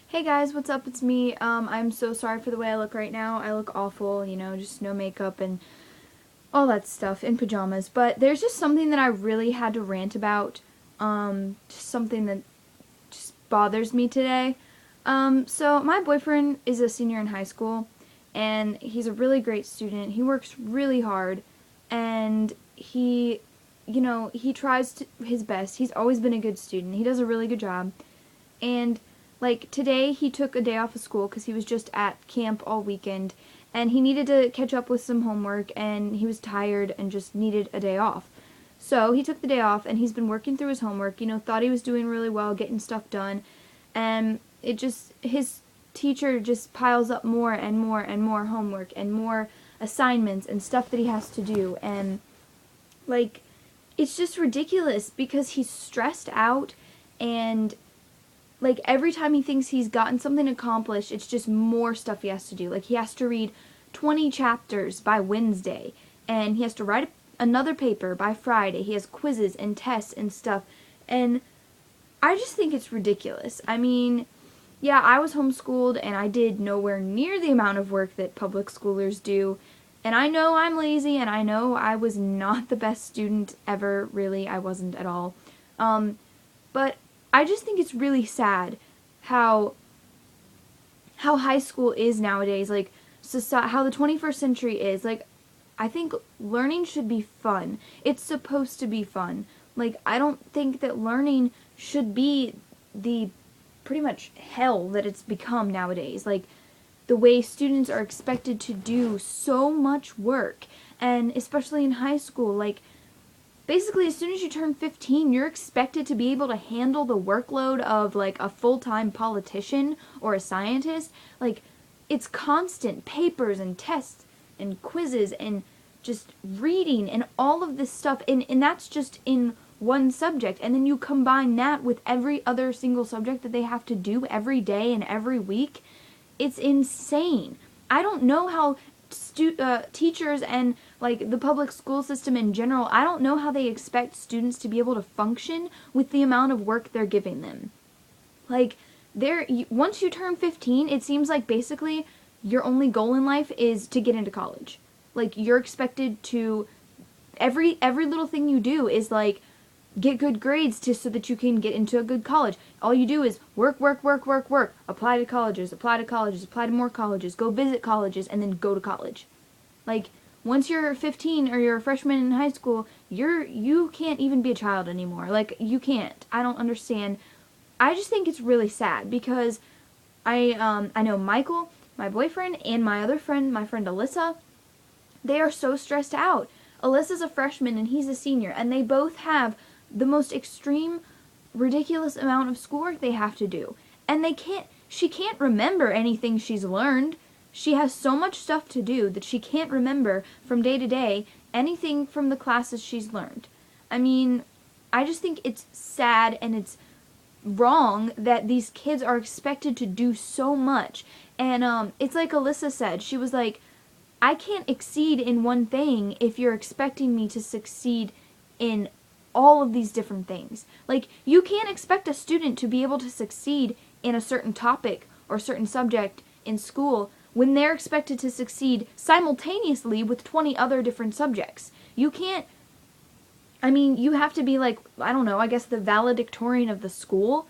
Hey guys, what's up? It's me. I'm so sorry for the way I look right now. I look awful, just no makeup and all that stuff in pajamas. But there's just something that I really had to rant about. Just something that just bothers me today. So my boyfriend is a senior in high school, and he's a really great student. He works really hard, and he tries his best. He's always been a good student. He does a really good job. And like today he took a day off of school because he was just at camp all weekend and he needed to catch up with some homework and he was tired and just needed a day off. So he took the day off and he's been working through his homework, thought he was doing really well, getting stuff done, and his teacher just piles up more and more and more homework and more assignments and stuff that he has to do, and like it's just ridiculous because he's stressed out, and like every time he thinks he's gotten something accomplished, it's just more stuff he has to do. Like he has to read 20 chapters by Wednesday, and he has to write another paper by Friday. He has quizzes and tests and stuff, and I just think it's ridiculous. I mean, yeah, I was homeschooled and I did nowhere near the amount of work that public schoolers do. And I know I'm lazy, and I know I was not the best student ever, really. I wasn't at all. But I just think it's really sad how high school is nowadays, like how the 21st century is. Like I think learning should be fun. It's supposed to be fun. Like I don't think that learning should be the pretty much hell that it's become nowadays. Like the way students are expected to do so much work, and especially in high school, like basically as soon as you turn 15, you're expected to be able to handle the workload of like a full-time politician or a scientist. Like it's constant papers and tests and quizzes and just reading and all of this stuff, and that's just in one subject, and then you combine that with every other single subject that they have to do every day and every week. It's insane. I don't know how teachers and like the public school system in general, I don't know how they expect students to be able to function with the amount of work they're giving them. Like once you turn 15, it seems like basically your only goal in life is to get into college. Like you're expected to every little thing you do is like get good grades so that you can get into a good college. All you do is work, work, work, work, work. Apply to colleges, apply to colleges, apply to more colleges, go visit colleges, and then go to college. Like once you're 15 or you're a freshman in high school, you can't even be a child anymore. Like you can't. I don't understand. I just think it's really sad because I know Michael, my boyfriend, and my other friend, my friend Alyssa, they are so stressed out. Alyssa's a freshman and he's a senior, and they both have the most extreme, ridiculous amount of schoolwork they have to do. And she can't remember anything she's learned. She has so much stuff to do that she can't remember from day to day anything from the classes she's learned. I mean, I just think it's sad and it's wrong that these kids are expected to do so much. And it's like Alyssa said. She was like, I can't exceed in one thing if you're expecting me to succeed in all of these different things. Like, you can't expect a student to be able to succeed in a certain topic or certain subject in school when they're expected to succeed simultaneously with 20 other different subjects. You can't, I mean, you have to be like, I don't know, I guess the valedictorian of the school.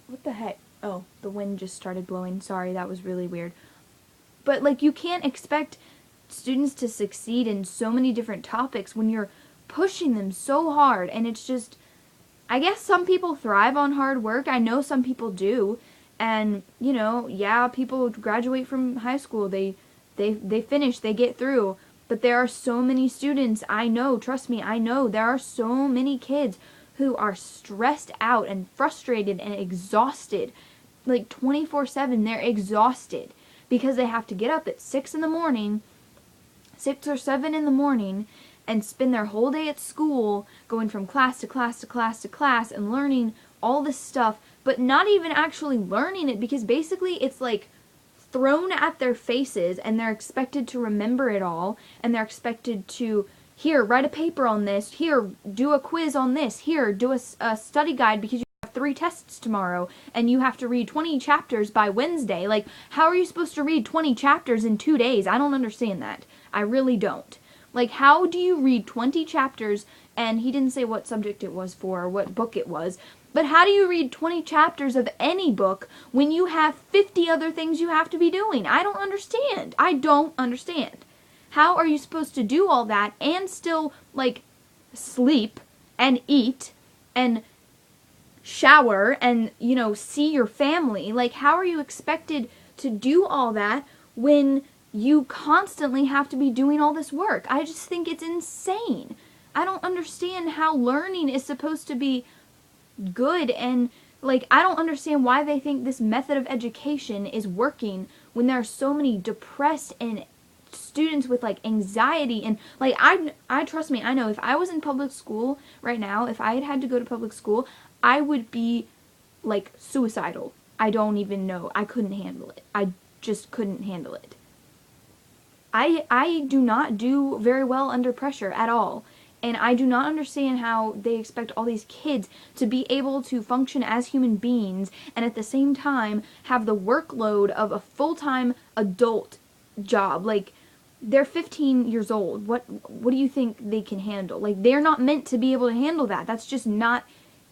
What the heck? Oh, the wind just started blowing. Sorry, that was really weird. But, like, you can't expect students to succeed in so many different topics when you're pushing them so hard, and it's just, I guess some people thrive on hard work. I know some people do, and yeah, people graduate from high school, they finish, they get through, but there are so many students, I know, trust me, I know there are so many kids who are stressed out and frustrated and exhausted, like 24/7. They're exhausted because they have to get up at 6 in the morning, 6 or 7 in the morning, and spend their whole day at school going from class to class to class to class and learning all this stuff, but not even actually learning it because basically it's like thrown at their faces and they're expected to remember it all, and they're expected to, here, write a paper on this, here, do a quiz on this, here, do a study guide because you have 3 tests tomorrow and you have to read 20 chapters by Wednesday. Like, how are you supposed to read 20 chapters in 2 days? I don't understand that. I really don't. Like, how do you read 20 chapters, and he didn't say what subject it was for or what book it was, but how do you read 20 chapters of any book when you have 50 other things you have to be doing? I don't understand. I don't understand. How are you supposed to do all that and still, like, sleep and eat and shower and, you know, see your family? Like, how are you expected to do all that when you constantly have to be doing all this work? I just think it's insane. I don't understand how learning is supposed to be good, and like, I don't understand why they think this method of education is working when there are so many depressed and students with like anxiety. And like, I trust me, I know if I was in public school right now, if I had to go to public school, I would be like suicidal. I don't even know. I couldn't handle it. I just couldn't handle it. I do not do very well under pressure at all. And I do not understand how they expect all these kids to be able to function as human beings and at the same time have the workload of a full-time adult job. Like, they're 15 years old. What do you think they can handle? Like, they're not meant to be able to handle that. That's just not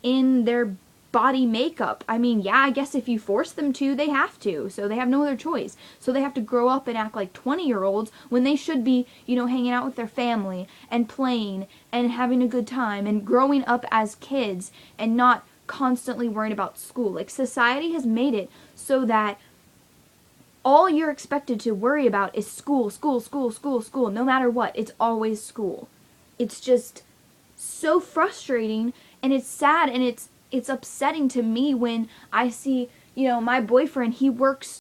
in their body makeup. I mean, yeah, I guess if you force them to, they have to. So they have no other choice. So they have to grow up and act like 20-year-olds when they should be, you know, hanging out with their family and playing and having a good time and growing up as kids and not constantly worrying about school. Like, society has made it so that all you're expected to worry about is school, school, school, school, school. No matter what, it's always school. It's just so frustrating, and it's sad, and it's upsetting to me when I see, you know, my boyfriend, he works